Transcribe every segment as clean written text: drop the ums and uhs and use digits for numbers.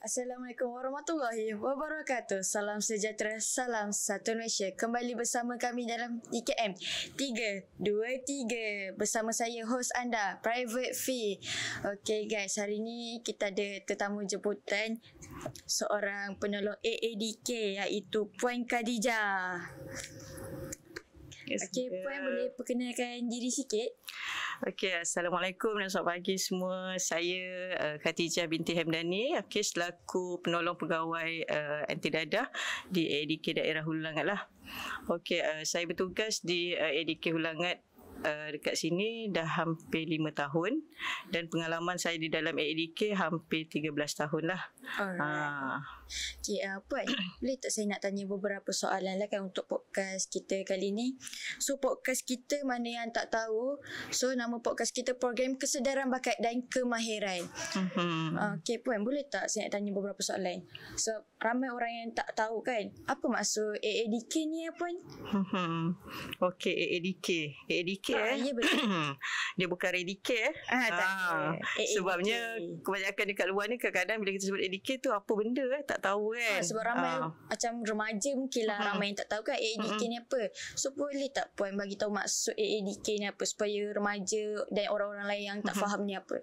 Assalamualaikum warahmatullahi wabarakatuh. Salam sejahtera, salam satu Malaysia. Kembali bersama kami dalam IKM 323 bersama saya host anda, Private Fee. Okay guys, hari ni kita ada tetamu jemputan, seorang penolong AADK iaitu Puan Khadijah. Okay, Puan boleh perkenalkan diri sikit? Okey, Assalamualaikum dan selamat pagi semua. Saya Khatijah binti Hamdani, selaku penolong pegawai anti dadah di ADK Daerah Hulu Langat lah. Okey, saya bertugas di ADK Hulu Langat dekat sini dah hampir 5 tahun dan pengalaman saya di dalam ADK hampir 13 tahun lah. Okay, Puan, boleh tak saya nak tanya beberapa soalan lah kan untuk podcast kita kali ni. So podcast kita mana yang tak tahu, so nama podcast kita Program Kesedaran Bakat dan Kemahiran. Okay Puan, boleh tak saya nak tanya beberapa soalan? So ramai orang yang tak tahu kan apa maksud AADK ni Puan? Okey, AADK Ya betul. Dia bukan Radicare sebabnya kebanyakan dekat luar ni kadang-kadang bila kita sebut AADK tu apa benda tak tahu kan. Sebab ramai macam remaja mungkin lah ramai yang tak tahu kan AADK ni apa. So boleh tak Puan bagi tahu maksud AADK ni apa supaya remaja dan orang-orang lain yang tak faham ni apa?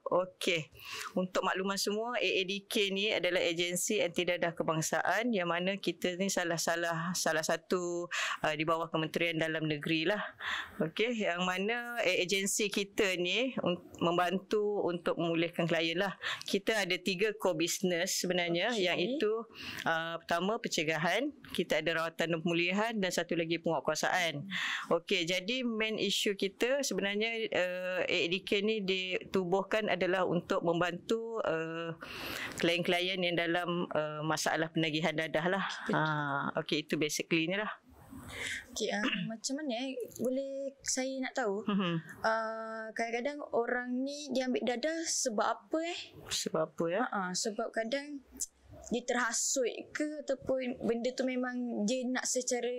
Okey. Untuk makluman semua, AADK ni adalah agensi anti dadah kebangsaan yang mana kita ni salah satu di bawah Kementerian Dalam Negeri lah. Okey, yang mana agensi kita ni membantu untuk memulihkan klien lah. Kita ada 3 core business sebenarnya, yang itu pertama pencegahan, kita ada rawatan dan pemulihan, dan satu lagi penguatkuasaan. Okey, jadi main issue kita sebenarnya AADK ni ditubuhkan adalah untuk membantu klien-klien yang dalam masalah penagihan dadah lah. Okey, itu basically ni lah. Okay, macam mana boleh saya nak tahu kadang-kadang orang ni dia ambil dadah sebab apa Sebab apa ya? Sebab kadang dia terhasut ke ataupun benda tu memang dia nak secara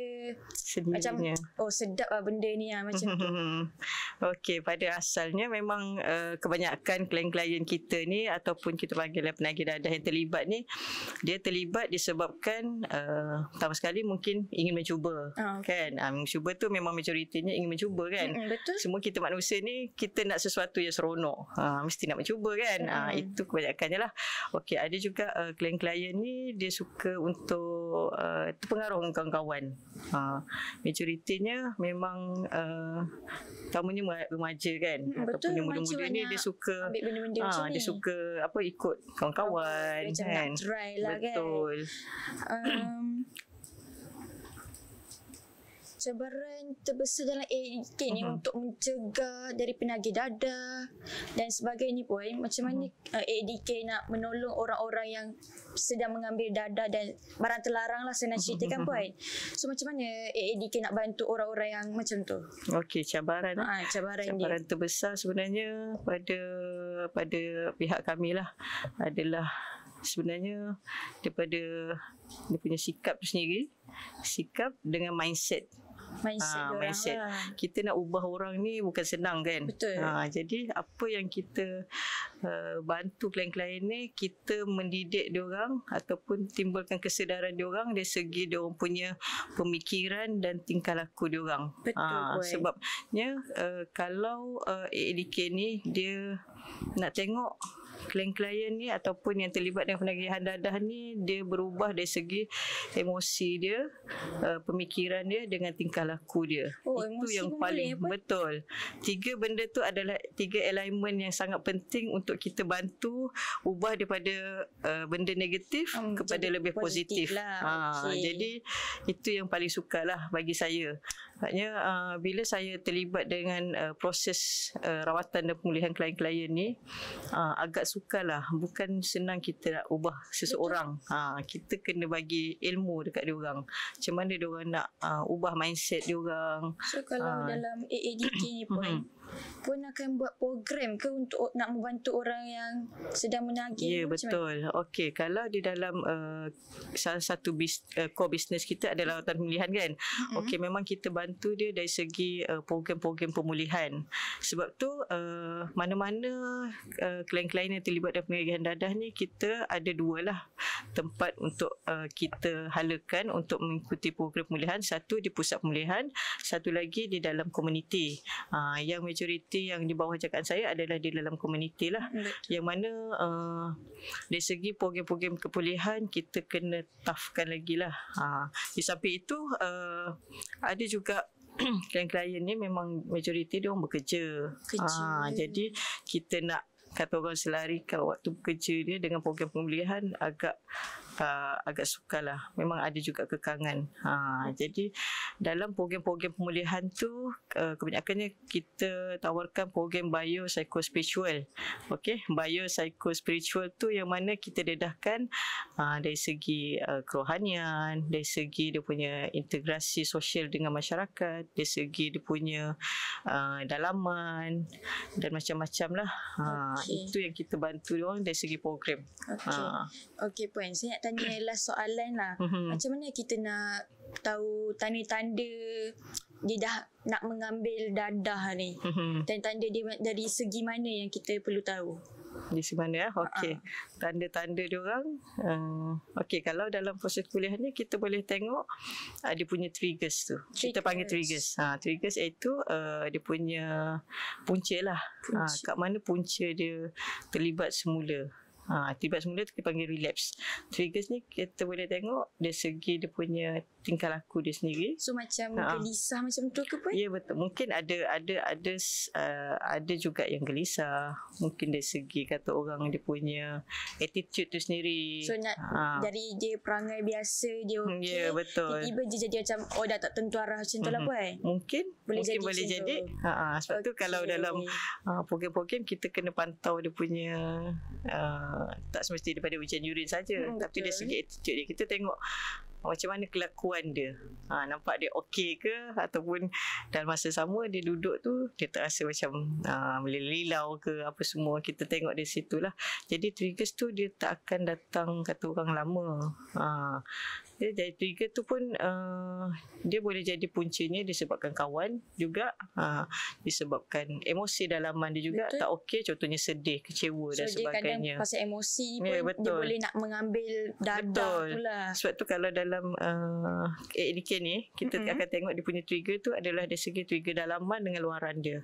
sendirinya. Macam sedap lah benda ni macam tu. Okey, pada asalnya memang kebanyakan klien-klien kita ni ataupun kita panggil penagih dadah yang terlibat ni, dia terlibat disebabkan pertama sekali mungkin ingin mencuba. Kan? Mencuba tu memang majoritinya ingin mencuba kan. Betul. Semua kita manusia ni kita nak sesuatu yang seronok. Mesti nak mencuba kan. Itu kebanyakannya lah. Okey, ada juga klien-klien ni dia suka untuk terpengaruh dengan kawan-kawan. Majoritinya memang utamanya remaja kan. Ataupun yang muda-muda ni dia suka ambil benda-benda macam ni. Dia suka ikut kawan-kawan macam kan. nak try lah. Betul. Cabaran terbesar dalam AADK ni untuk mencegah dari penagih dadah dan sebagainya Puan, macam mana AADK nak menolong orang-orang yang sedang mengambil dadah dan barang terlarang lah saya nak ceritakan Puan. So macam mana AADK nak bantu orang-orang yang macam tu? Okey, cabaran terbesar sebenarnya pada pihak kami lah adalah sebenarnya daripada dia punya sikap tu sendiri, sikap dengan mindset. Kita nak ubah orang ni bukan senang kan. Betul. Jadi apa yang kita bantu klien-klien ni, kita mendidik diorang ataupun timbulkan kesedaran diorang dari segi diorang punya pemikiran dan tingkah laku diorang. Betul. Sebabnya kalau AADK ni dia nak tengok klien-klien ni ataupun yang terlibat dengan penagihan dadah ni, dia berubah dari segi emosi dia, pemikiran dia dengan tingkah laku dia. Itu yang paling betul. 3 benda tu adalah 3 elemen yang sangat penting untuk kita bantu ubah daripada benda negatif kepada lebih positif lah. Jadi itu yang paling sukarlah bagi saya. Maknanya bila saya terlibat dengan proses rawatan dan pemulihan klien-klien ni, agak sukarlah. Bukan senang kita nak ubah seseorang. Kita kena bagi ilmu dekat diorang. Macam mana diorang nak ubah mindset diorang. So kalau dalam AADK ni Puan, pun akan buat program ke untuk nak membantu orang yang sedang menagih? Ya, Macam mana? betul. Okey, kalau di dalam salah satu core business kita adalah lawatan pemulihan kan. Okey, memang kita bantu dia dari segi program-program pemulihan. Sebab tu mana-mana klien-klien yang terlibat dalam penagihan dadah ni, kita ada dua lah tempat untuk kita halakan untuk mengikuti program pemulihan. Satu di pusat pemulihan, satu lagi di dalam komuniti. Yang majoriti yang di bawah jagaan saya adalah di dalam komuniti lah. Yang mana dari segi program-program kepulihan kita kena toughkan lagi lah. Di samping itu ada juga klien-klien ni memang majoriti dia orang bekerja. Jadi kita nak kata orang selarikan waktu bekerja dia dengan program pemulihan agak sukarlah. Memang ada juga kekangan. Jadi dalam program-program pemulihan tu kebanyakannya kita tawarkan program biopsychospiritual. Okey, biopsychospiritual tu yang mana kita dedahkan dari segi kerohanian, dari segi dia punya integrasi sosial dengan masyarakat, dari segi dia punya dalaman dan macam-macam lah. Itu yang kita bantu dia orang dari segi program. Okey puan, saya nak tanya last soalan lah. Macam mana kita nak tahu tanda-tanda dia dah nak mengambil dadah ni? Tanda-tanda dia dari segi mana yang kita perlu tahu? Di mana okey, tanda-tanda dia orang okey, kalau dalam proses kuliah ni kita boleh tengok dia punya triggers tu. Kita panggil triggers. Triggers iaitu dia punya punca lah. Kat mana punca dia terlibat semula. Terlibat semula tu kita panggil relapse. Triggers ni kita boleh tengok dari segi dia punya tingkah laku dia sendiri. So macam gelisah macam tu ke pun? Ya, betul. Mungkin ada juga yang gelisah. Mungkin dari segi kata orang dia punya attitude tu sendiri. So dari dia perangai biasa dia okey. Ya, betul. Tiba-tiba dia jadi macam dah tak tentu arah macam tu lah puan. Mungkin boleh jadi. Sebab tu kalau dalam program-program kita kena pantau dia punya tak semesti daripada ujian urine saja, tapi dari segi attitude dia kita tengok macam mana kelakuan dia. Nampak dia okey ke, ataupun dalam masa sama dia duduk tu dia terasa macam melilau ke apa semua. Kita tengok dari situlah. Jadi triggers tu dia tak akan datang kata orang lama. Jadi trigger tu pun dia boleh jadi puncanya disebabkan kawan juga, disebabkan emosi dalaman dia juga. Betul. Tak okey, contohnya sedih, kecewa dan sebagainya. So dia kadang pasal emosi pun dia boleh nak mengambil dadah pula. Sebab tu kalau dalam ADK ni kita akan tengok dia punya trigger tu adalah dari segi trigger dalaman dengan luaran dia.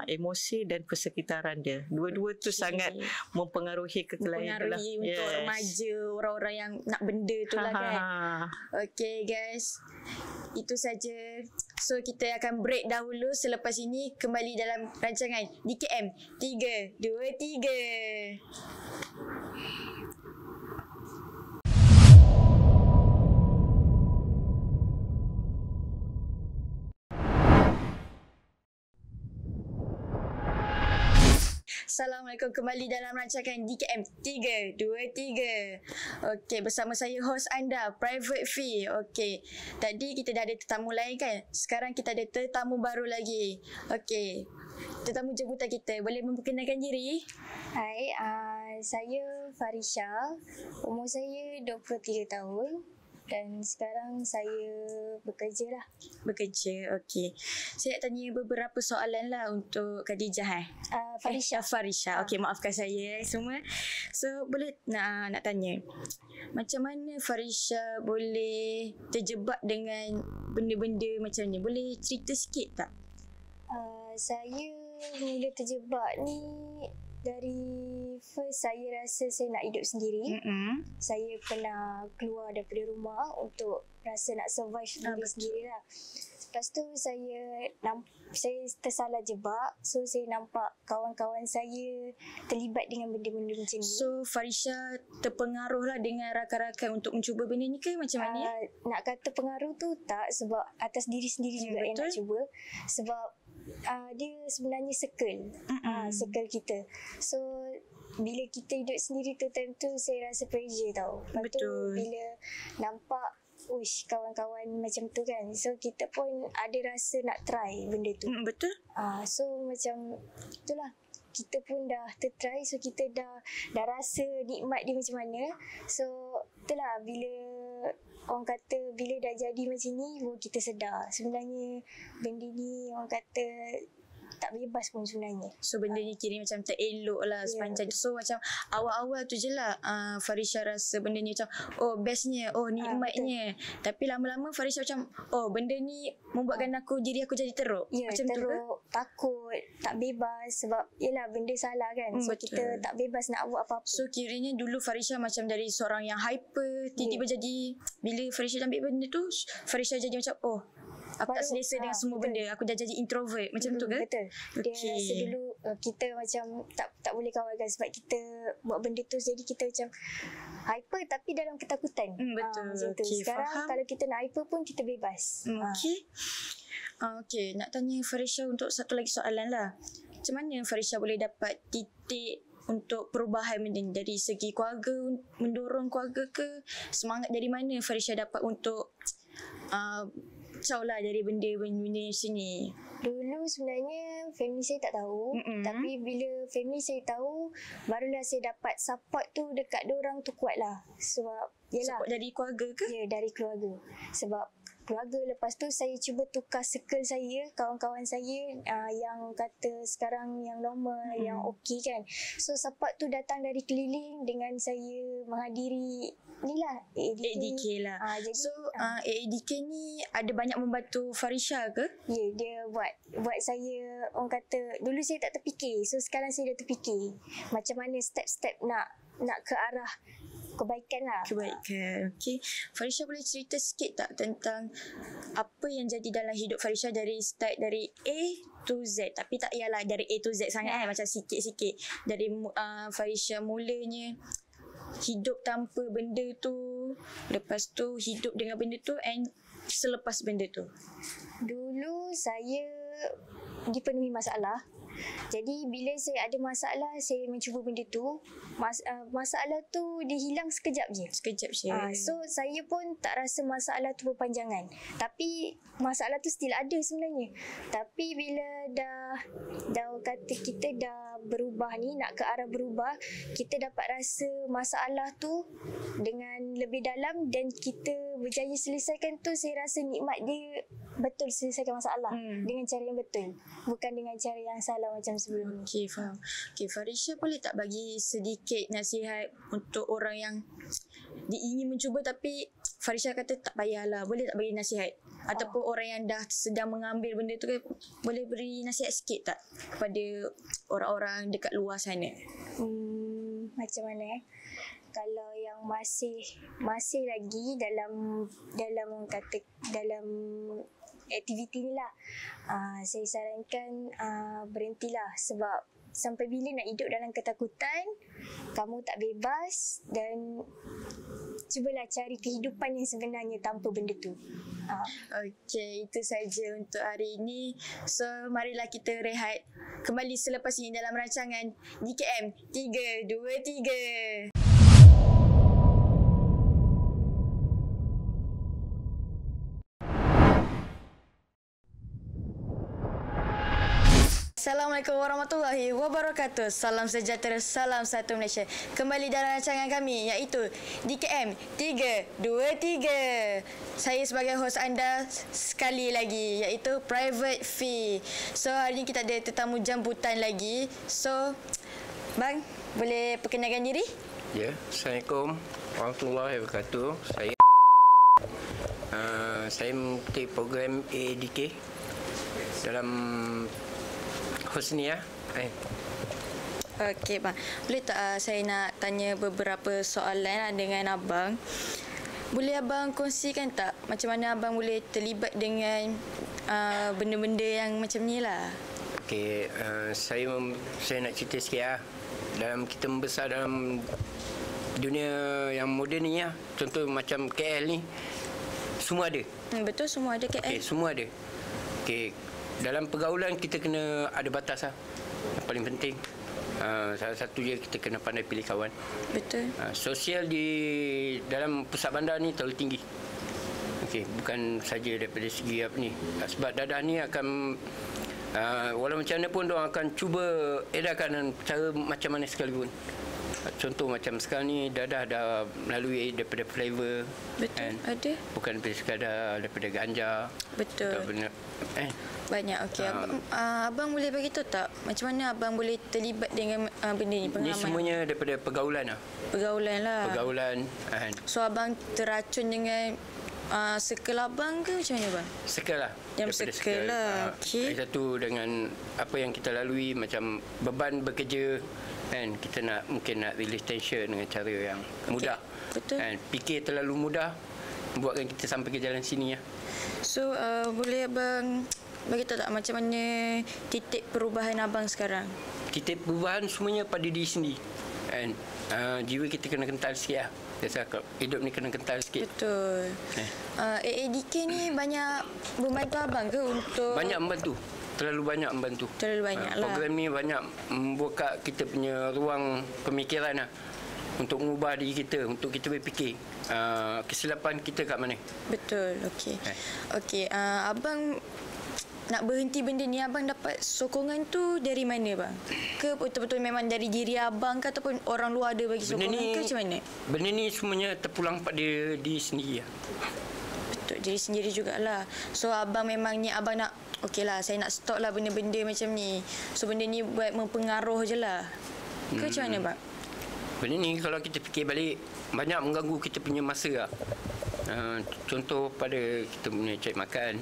Emosi dan persekitaran dia. Dua-dua tu sangat mempengaruhi kekelainan dia lah. Untuk remaja, orang-orang yang nak benda tu lah kan. Okay guys, itu saja. So kita akan break dahulu. Selepas ini kembali dalam rancangan DKM 3, 2, 3. Assalamualaikum, kembali dalam rancangan DKM 3, 2, 3. Okey, bersama saya host anda, Private Fee. Okey, tadi kita dah ada tetamu lain kan? Sekarang kita ada tetamu baru lagi. Okey, tetamu jemputan kita, boleh memperkenalkan diri? Hai, saya Farisha. Umur saya 23 tahun. Dan sekarang saya bekerja lah. Bekerja, okey. Saya nak tanya beberapa soalan lah untuk Khadijah. Farisha. Okey, maafkan saya semua. So, boleh nak tanya. Macam mana Farisha boleh terjebak dengan benda-benda macam ni? Boleh cerita sikit tak? Saya mula terjebak ni dari first saya rasa saya nak hidup sendiri. Saya pernah keluar daripada rumah untuk rasa nak survive sendiri lah. Lepas tu saya tersalah jebak. So saya nampak kawan-kawan saya terlibat dengan benda-benda macam ni. So Farisha terpengaruh lah dengan rakan-rakan untuk mencuba benda ni ke macam mana? Nak kata pengaruh tu tak, sebab atas diri sendiri juga yang nak cuba. Sebab dia sebenarnya circle kita. So bila kita hidup sendiri tu, time tu saya rasa pressure tau. Lepas tu bila nampak uish, kawan-kawan macam tu kan. So kita pun ada rasa nak try benda tu. Betul. So macam itulah, kita pun dah tertry, so kita dah rasa nikmat dia macam mana. So itulah, bila orang kata bila dah jadi macam ni, kita sedar sebenarnya benda ni orang kata tak bebas pun sebenarnya. So benda ni kira macam tak elok lah sepanjang tu. So macam awal-awal tu je lah Farisha rasa benda ni macam bestnya, nikmatnya. Tapi lama-lama Farisha macam benda ni membuatkan diri aku jadi teruk. Macam teruk, tu ke? Takut, tak bebas. Sebab yelah benda salah kan. So betul. kita tak bebas nak buat apa-apa. So kiranya dulu Farisha macam dari seorang yang hyper, tiba-tiba jadi, bila Farisha ambil benda tu, Farisha jadi macam aku tak selesa dengan semua benda. Aku dah jadi introvert. Macam tu ke? Betul. Dia rasa dulu kita macam tak boleh kawan kan, sebab kita buat benda tu, jadi kita macam hyper tapi dalam ketakutan. Betul. Macam tu. Sekarang kalau kita nak hyper pun kita bebas. Okay, nak tanya Farisha untuk satu lagi soalan lah. Macam mana Farisha boleh dapat titik untuk perubahan benda ni? Dari segi keluarga, mendorong keluarga ke? Semangat dari mana Farisha dapat untuk lah dari benda-benda sini? Dulu sebenarnya family saya tak tahu. Tapi bila family saya tahu, barulah saya dapat support tu dekat diorang tu kuat lah. Sebab yelah, support dari keluarga ke? Ya, dari keluarga. Sebab keluarga, lepas tu saya cuba tukar circle saya, kawan-kawan saya yang kata sekarang yang normal, yang okey kan. So support tu datang dari keliling dengan saya menghadiri ni lah AADK lah. Jadi, so AADK ni ada banyak membantu Farisha ke? Ya, dia buat saya, orang kata dulu saya tak terfikir. So sekarang saya dah terfikir macam mana step-step nak ke arah kebaikan lah. Kebaikan. Okay. Farisha boleh cerita sikit tak tentang apa yang jadi dalam hidup Farisha dari start dari A to Z. Tapi tak payahlah dari A to Z sangat macam sikit-sikit. Dari Farisha mulanya hidup tanpa benda tu, lepas tu hidup dengan benda tu, and selepas benda tu. Dulu saya dipenuhi masalah. Jadi bila saya ada masalah, saya mencuba benda tu. Masalah tu dia hilang sekejap je. So saya pun tak rasa masalah tu berpanjangan. Tapi masalah tu still ada sebenarnya. Tapi bila dah kata kita dah berubah ni, nak ke arah berubah, kita dapat rasa masalah tu dengan lebih dalam dan kita berjaya selesaikan tu. Saya rasa nikmat dia betul selesaikan masalah dengan cara yang betul, bukan dengan cara yang salah macam sebelum ni. Okay, faham. Okay, Farisha boleh tak bagi sedikit nasihat untuk orang yang ingin mencuba tapi Farisha kata tak payahlah, boleh tak bagi nasihat? Ataupun orang yang dah sedang mengambil benda tu, boleh beri nasihat sikit tak kepada orang-orang dekat luar sana? Macam mana kalau yang masih lagi dalam kata dalam aktiviti ni lah, saya sarankan berhentilah. Sebab sampai bila nak hidup dalam ketakutan, kamu tak bebas, dan cubalah cari kehidupan yang sebenarnya tanpa benda tu. Okay, itu saja untuk hari ini. So, marilah kita rehat. Kembali selepas ini dalam rancangan DKM 323. Assalamualaikum warahmatullahi wabarakatuh. Salam sejahtera, salam satu Malaysia. Kembali dalam rancangan kami iaitu DKM 323. Saya sebagai hos anda sekali lagi iaitu Private Fee. So hari ini kita ada tetamu jemputan lagi. So bang, boleh perkenalkan diri? Ya, Assalamualaikum warahmatullahi wabarakatuh. Saya mengikuti program AADK dalam Husnia. Okey bang, boleh tak saya nak tanya beberapa soalan dengan abang? Boleh abang kongsikan tak macam mana abang boleh terlibat dengan benda-benda yang macam ni lah? Okey, saya nak cerita sikit lah. Dalam kita membesar dalam dunia yang moden ni lah. Contoh macam KL ni, semua ada. Betul, semua ada KL. Okey, semua ada. Okey, dalam pergaulan kita kena ada batas lah. Yang paling penting salah satu je kita kena pandai pilih kawan. Betul. Sosial di dalam pusat bandar ni terlalu tinggi. Okey, bukan saja daripada segi apa ni. Sebab dadah ni akan walau macam mana pun diorang akan cuba edarkan cara macam mana sekalipun. Contoh macam sekarang ni dadah dah melalui daripada flavor. Betul, ada. Bukan daripada sekadar daripada ganja. Betul. Atau benda, Banyak. Okey, abang boleh bagi tahu tak macam mana abang boleh terlibat dengan benda ni, Ini pengalaman? semuanya daripada pergaulan lah. Pergaulan lah. Pergaulan. So abang terracun dengan circle abang ke macam mana bang? Circle lah. Yang Daripada circle lah, okey. Lagi satu dengan apa yang kita lalui, macam beban bekerja, kan, kita mungkin nak release tension dengan cara yang mudah. Betul. Kan, fikir terlalu mudah buatkan kita sampai ke jalan sini ya. So boleh abang bagi tahu tak macam mana titik perubahan abang sekarang? Titik perubahan semuanya pada diri sendiri. Kan, jiwa kita kena kental sikit lah. Biasa hidup ni kena kental sikit. Betul. AADK ni banyak membantu abang ke untuk? Banyak membantu. Terlalu banyak membantu. Terlalu banyak lah. Program ni banyak membuka kita punya ruang pemikiran lah. Untuk mengubah diri kita, untuk kita berfikir kesilapan kita kat mana. Betul, okey. Okey, abang nak berhenti benda ni, abang dapat sokongan tu dari mana bang? Ke betul-betul memang dari diri abang ke ataupun orang luar ada bagi sokongan ke macam mana? Benda ni semuanya terpulang pada diri sendiri lah. Betul, diri sendiri jugalah. So abang memang ni abang nak, okey lah saya nak stop lah benda-benda macam ni. So benda ni buat mempengaruh je lah. Ke macam mana bang? Benda ni kalau kita fikir balik, banyak mengganggu kita punya masa lah. Contoh pada kita punya cari makan,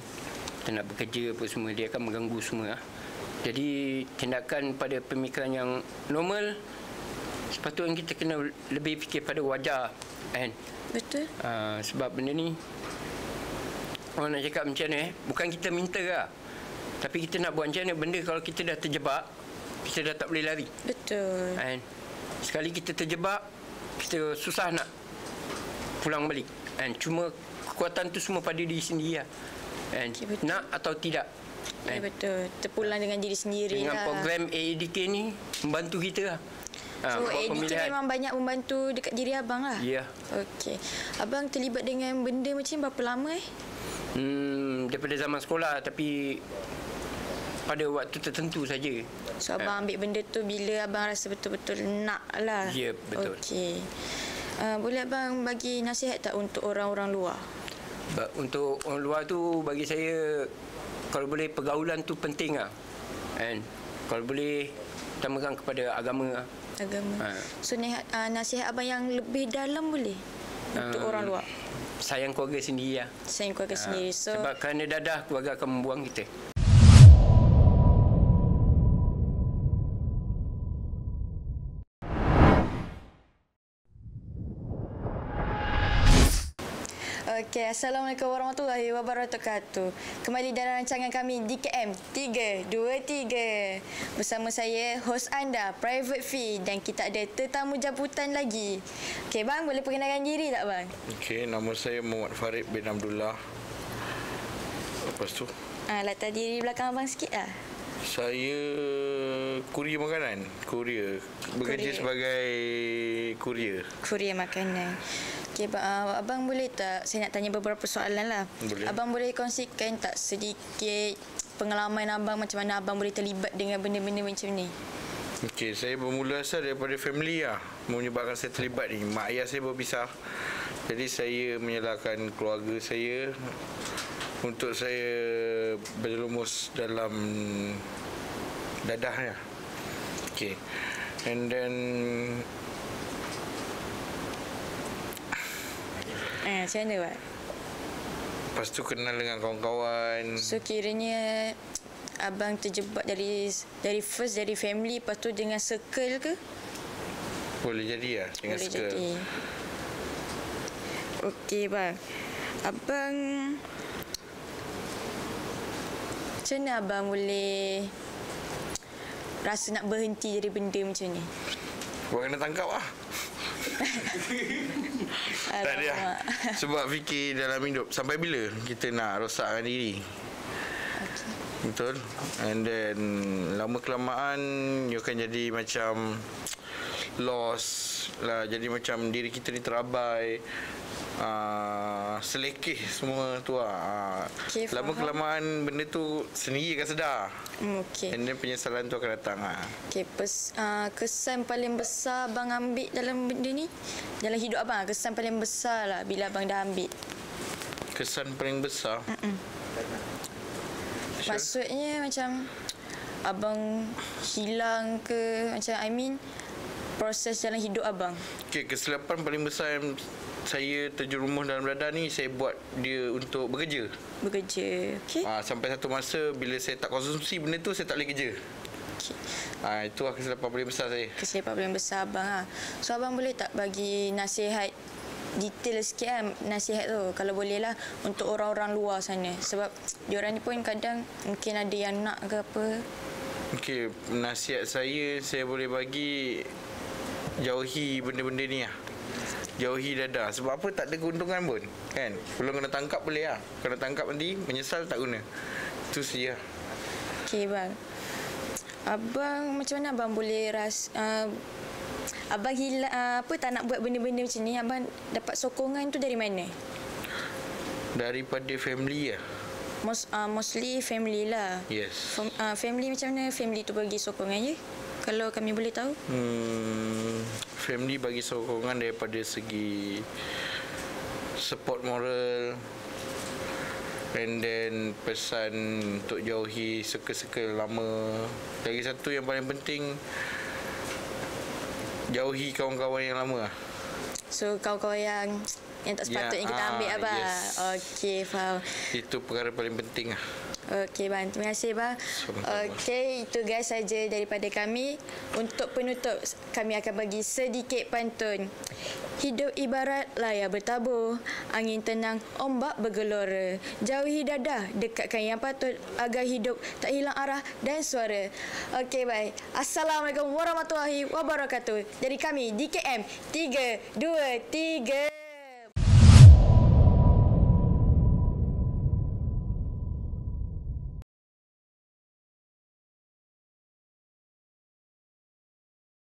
kita nak bekerja apa semua, dia akan mengganggu semua lah. Jadi tindakan pada pemikiran yang normal, sepatutnya kita kena lebih fikir pada wajar, kan? Betul. Sebab benda ni, orang nak cakap macam mana, bukan kita minta lah, tapi kita nak buat macam mana benda kalau kita dah terjebak, kita dah tak boleh lari. Betul. Kan? Sekali kita terjebak, kita susah nak pulang balik. Kan? Cuma kekuatan tu semua pada diri sendiri lah. Kan? Okay, nak atau tidak. Ya, betul. Terpulang dengan diri sendiri dengan lah. program AADK ni membantu kita lah. So AADK memang banyak membantu dekat diri abang lah. Ya. Okey. Abang terlibat dengan benda macam ni berapa lama Daripada zaman sekolah, tapi pada waktu tertentu saja. So abang ambil benda tu bila abang rasa betul-betul nak lah. Ya, betul. Okey. Boleh abang bagi nasihat tak untuk orang-orang luar? Untuk orang luar tu, bagi saya, kalau boleh pergaulan tu penting lah. And kalau boleh utamakan kepada agama. So nasihat abang yang lebih dalam boleh untuk orang luar? Sayang keluarga sendiri lah. Sayang keluarga sendiri. So, sebab kerana dadah, keluarga akan membuang kita. Okey, Assalamualaikum warahmatullahi wabarakatuh. Kembali dalam rancangan kami DKM 323. Bersama saya, hos anda, Private Fee, dan kita ada tetamu jemputan lagi. Okey bang, boleh perkenalkan diri tak bang? Okey, nama saya Muhammad Farid bin Abdullah. Lepas tu? Latar diri belakang abang sikit lah. Saya kurier makanan. Bekerja sebagai kurier. Kurier makanan. Okey, abang boleh tak, saya nak tanya beberapa soalan lah. Boleh. Abang boleh kongsikan tak sedikit pengalaman abang, macam mana abang boleh terlibat dengan benda-benda macam ni? Okey, saya bermula asal daripada family lah. Menyebabkan saya terlibat ni. Mak ayah saya berpisah. Jadi saya menyalahkan keluarga saya untuk saya berjerumus dalam dadahnya. Okey. And then Macam mana Pak? lepas tu kenal dengan kawan-kawan. So kiranya abang terjebak dari first dari family, lepas tu dengan circle ke? Boleh jadi lah dengan Boleh circle. jadi. Okey bang, abang macam mana abang boleh rasa nak berhenti dari benda macam ni? Buat kena tangkap lah. Tak ada lah. Sebab fikir dalam hidup, sampai bila kita nak rosakkan diri? Okay. Betul. And then lama kelamaan you akan jadi macam lost lah. Jadi macam diri kita ni terabai. selekeh semua tu lah. Okay, Lama faham. kelamaan benda tu sendiri akan sedar. Okey. And then penyesalan tu akan datang lah. Okey, kesan paling besar abang ambil dalam benda ni? Dalam hidup abang, kesan paling besar lah bila abang dah ambil. Kesan paling besar. Maksudnya macam abang hilang ke, macam proses dalam hidup abang. Okay, kesilapan paling besar yang saya terjerumus dalam radar ni, saya buat dia untuk bekerja. Bekerja. Okey. Sampai satu masa bila saya tak konsumsi benda tu, saya tak boleh kerja. Okay. Itulah kesilapan paling besar saya. Kesilapan paling besar abang lah. So abang boleh tak bagi nasihat detail sikit kan, nasihat tu kalau boleh lah untuk orang-orang luar sana, sebab diorang ni pun kadang mungkin ada yang nak ke apa. Okey, nasihat saya boleh bagi, jauhi benda-benda ni lah. Jauhi dadah. Sebab apa, tak ada keuntungan pun kan. Belum kena tangkap boleh lah, kena tangkap nanti menyesal tak guna. Itu saja. Okey bang, abang macam mana abang boleh abang hilang tak nak buat benda-benda macam ni, abang dapat sokongan tu dari mana? Daripada family lah. Mostly family lah. Yes. Family macam mana family tu bagi sokongan je? Kalau kami boleh tahu. Family bagi sokongan daripada segi support moral, and then pesan untuk jauhi circle-circle lama. Lagi satu yang paling penting, jauhi kawan-kawan yang lama. So kawan-kawan yang tak sepatutnya kita ambil abang. Yes. Okey, faham. Itu perkara paling penting lah. Okey bang, terima kasih bang. Okey, itu guys saja daripada kami. Untuk penutup, kami akan bagi sedikit pantun. Hidup ibarat layar bertabur, angin tenang, ombak bergelora. Jauhi dadah, dekatkan yang patut agar hidup tak hilang arah dan suara. Okey, baik. Assalamualaikum warahmatullahi wabarakatuh. Dari kami DKM 3, 2, 3.